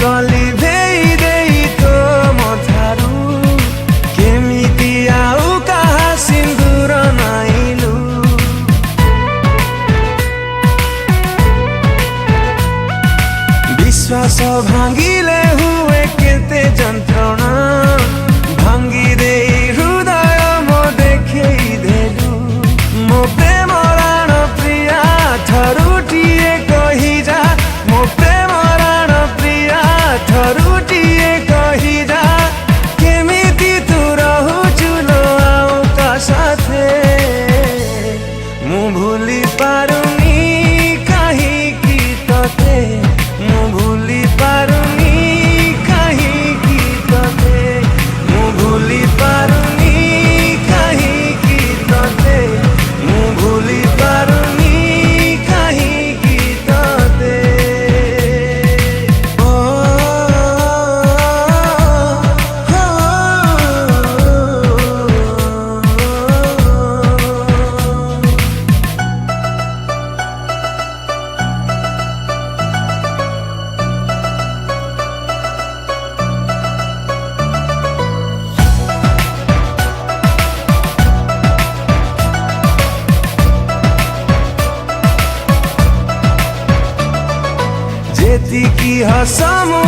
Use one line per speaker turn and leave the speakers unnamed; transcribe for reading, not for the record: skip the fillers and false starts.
कली भेई देई तो मधारू केमिति आउ कहा सिंदूर नाइलु विश्वास भांगिले हुए केते जंत्रणा भांगी देई हृदय मो देखई देलु मो प्रेम राण प्रिया थरुटिए कही जा मो प्रेम राण प्रिया थरुटिए कही जा केमिति तू रहुचु लो आउ का साथे मु भूली पारुनी कहीं की तोते मु भूली पारुनी कहीं की तोते मु भूली पारुनी कहीं की तोते मु भूली पारुनी कहीं की तोते ओ जेती की हसमु